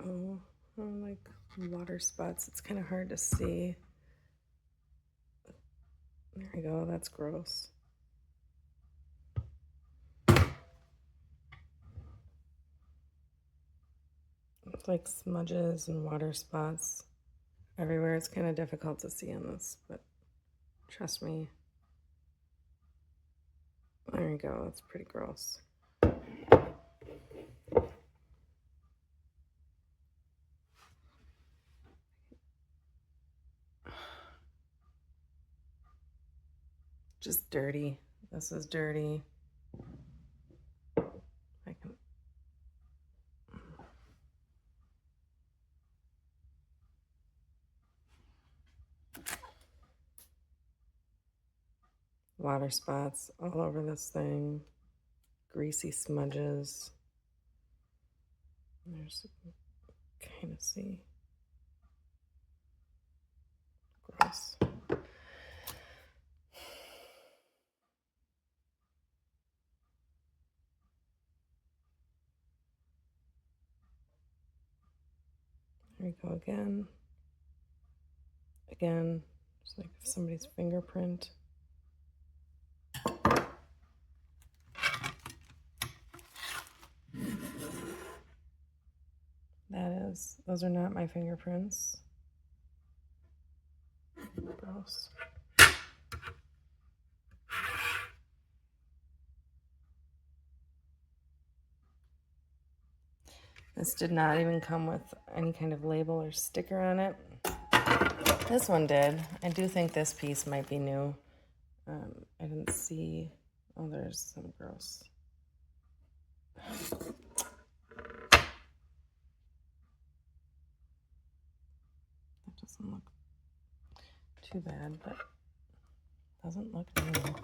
Oh, like water spots. It's kind of hard to see. There we go. That's gross. It's like smudges and water spots everywhere. It's kind of difficult to see on this, but trust me. There you go. That's pretty gross. Just dirty. This is dirty. I can. Water spots all over this thing. Greasy smudges. There's kind of see. Gross. There we go again. Again, it's like somebody's fingerprint. Those are not my fingerprints. Gross. This did not even come with any kind of label or sticker on it. This one did. I do think this piece might be new. I didn't see, oh, there's some gross. That doesn't look too bad, but doesn't look new.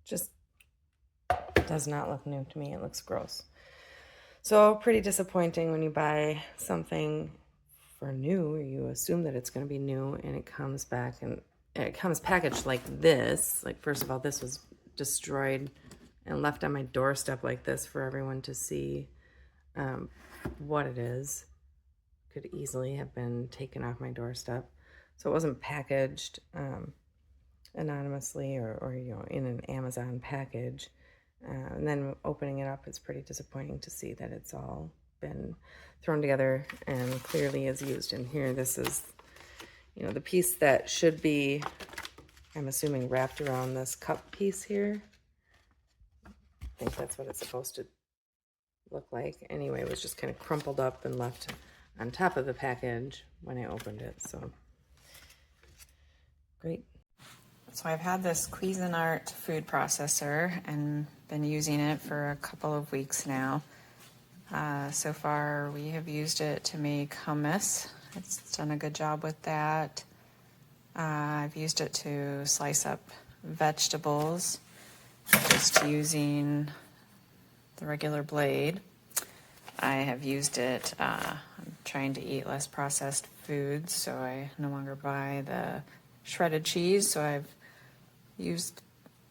Just does not look new to me. It looks gross. So pretty disappointing when you buy something for new, you assume that it's going to be new, and it comes back and it comes packaged like this. Like, first of all, this was destroyed and left on my doorstep like this for everyone to see what it is. Could easily have been taken off my doorstep. So it wasn't packaged anonymously or you know, in an Amazon package. And then opening it up, it's pretty disappointing to see that it's all been thrown together and clearly is used in here. This is, you know, the piece that should be, I'm assuming, wrapped around this cup piece here. I think that's what it's supposed to look like. Anyway, it was just kind of crumpled up and left on top of the package when I opened it. So great. So I've had this Cuisinart food processor and been using it for a couple of weeks now. So far we have used it to make hummus. It's done a good job with that. I've used it to slice up vegetables, just using the regular blade. I have used it, I'm trying to eat less processed foods, so I no longer buy the shredded cheese, so I've used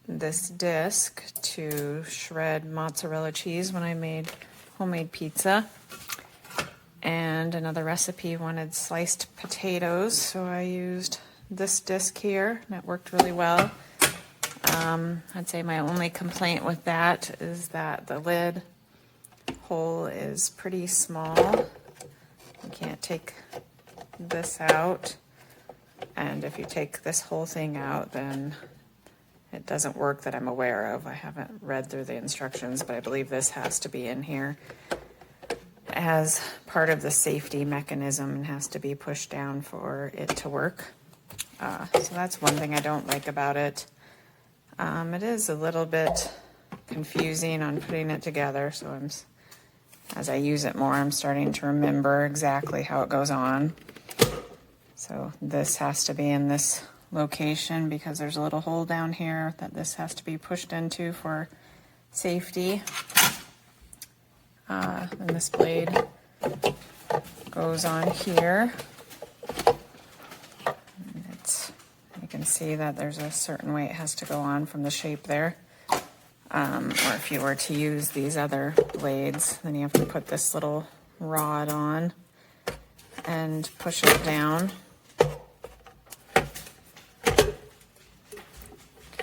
this disc to shred mozzarella cheese when I made homemade pizza. And another recipe wanted sliced potatoes, so I used this disc here, and it worked really well. I'd say my only complaint with that is that the lid hole is pretty small. You can't take this out, and if you take this whole thing out, then it doesn't work that I'm aware of. I haven't read through the instructions, but I believe this has to be in here as part of the safety mechanism and has to be pushed down for it to work. So that's one thing I don't like about it. It is a little bit confusing on putting it together, so I'm as I use it more, I'm starting to remember exactly how it goes on. So this has to be in this location because there's a little hole down here that this has to be pushed into for safety. And this blade goes on here. And you can see that there's a certain way it has to go on from the shape there. Or if you were to use these other blades, then you have to put this little rod on and push it down.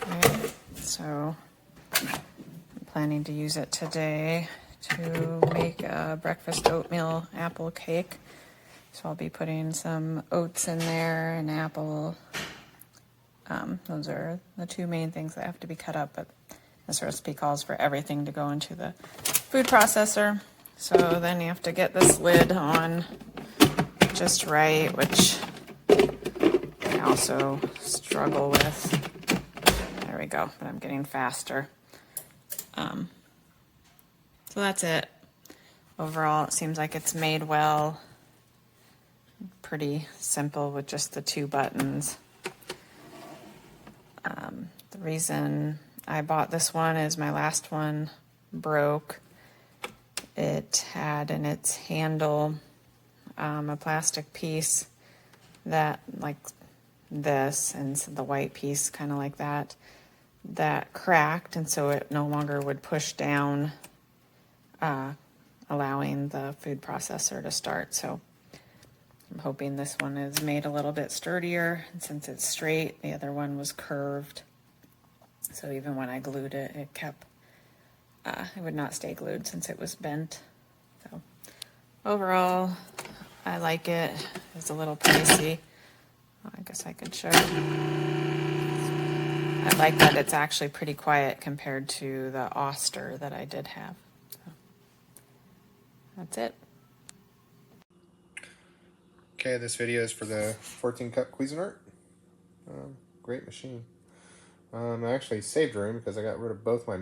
Okay, so I'm planning to use it today to make a breakfast oatmeal apple cake. So I'll be putting some oats in there and apple. Those are the two main things that have to be cut up, but this recipe calls for everything to go into the food processor. So then you have to get this lid on just right, which I also struggle with. There we go, but I'm getting faster. So that's it. Overall, it seems like it's made well. Pretty simple with just the two buttons. The reason I bought this one is my last one broke. It had in its handle a plastic piece that, like this, and the white piece kind of like that, that cracked, and so it no longer would push down, allowing the food processor to start. So I'm hoping this one is made a little bit sturdier, and since it's straight, the other one was curved. So even when I glued it, it kept, it would not stay glued since it was bent. So overall, I like it. It's a little pricey. I guess I could show you. I like that it's actually pretty quiet compared to the Oster that I did have. So that's it. Okay, this video is for the 14 cup Cuisinart. Great machine. I actually saved room because I got rid of both my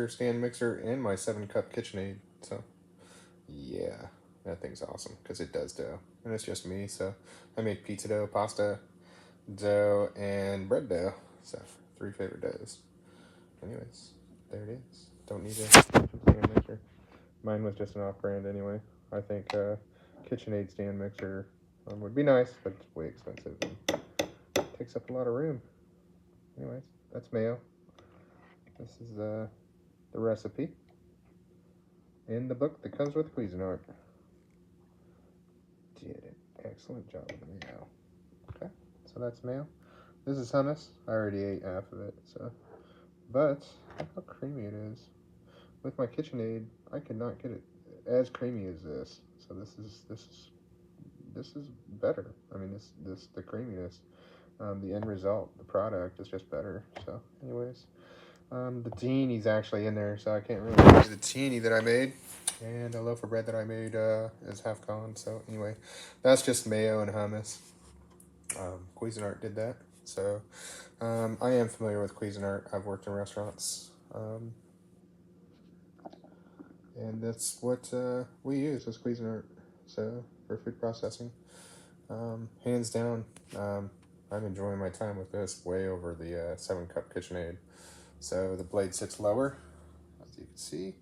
stand mixer and my 7 cup KitchenAid. So yeah, that thing's awesome because it does dough, and it's just me. So I make pizza dough, pasta dough, and bread dough. So 3 favorite doughs. Anyways, there it is. Don't need a stand mixer. Mine was just an off-brand anyway. I think KitchenAid stand mixer would be nice, but it's way expensive and takes up a lot of room. Anyways, that's mayo. This is the recipe in the book that comes with Cuisinart. Did an excellent job with the mayo. Okay, so that's mayo. This is hummus. I already ate half of it, so. But look how creamy it is. With my KitchenAid, I could not get it as creamy as this. So this is better. I mean, the creaminess, the end result, the product is just better. So, anyways, the tahini's actually in there, so I can't really show you the tahini that I made, and a loaf of bread that I made is half gone. So anyway, that's just mayo and hummus. Cuisinart did that. So I am familiar with Cuisinart. I've worked in restaurants, and that's what we use as Cuisinart. So for food processing, hands down, I'm enjoying my time with this way over the 7 cup KitchenAid. So the blade sits lower, as you can see.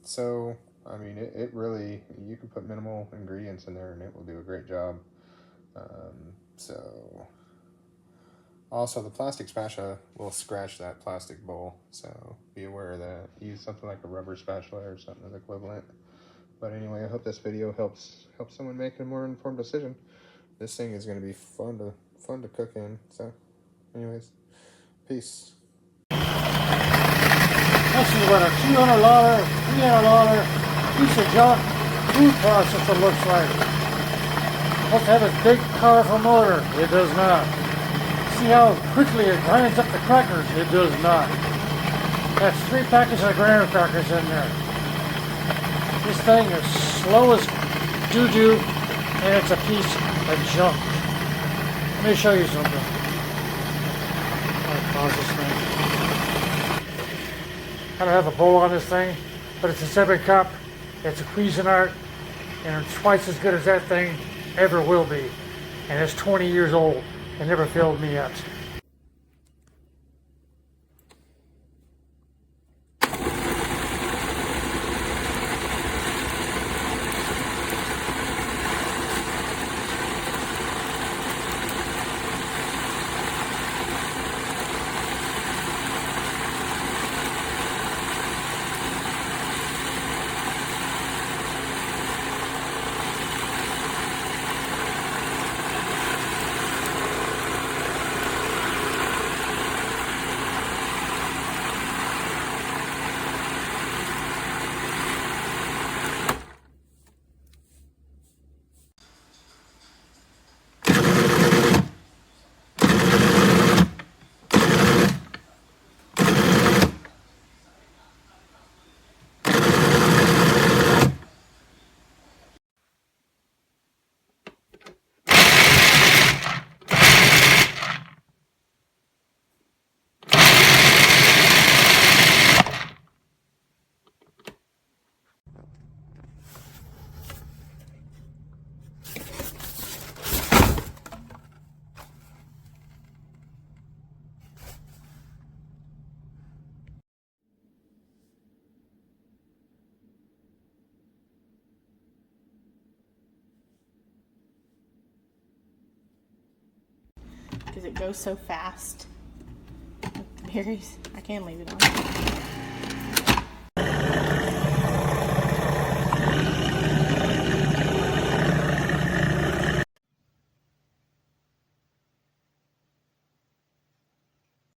So I mean, it really, you can put minimal ingredients in there and it will do a great job. So also the plastic spatula will scratch that plastic bowl, so be aware of that. Use something like a rubber spatula or something as equivalent. But anyway, I hope this video helps someone make a more informed decision. This thing is going to be fun to cook in. So anyways, peace. This is what a $200, $300 piece of junk food processor looks like. Supposed to have a big, powerful motor. It does not. See how quickly it grinds up the crackers? It does not. That's 3 packets of graham crackers in there. This thing is slow as doo-doo, and it's a piece of junk. Let me show you something. I'll pause this thing. I don't have a bowl on this thing, but it's a 7 cup. It's a Cuisinart, and it's twice as good as that thing ever will be. And it's 20 years old and never failed me yet. Because it goes so fast. Berries, I can leave it on.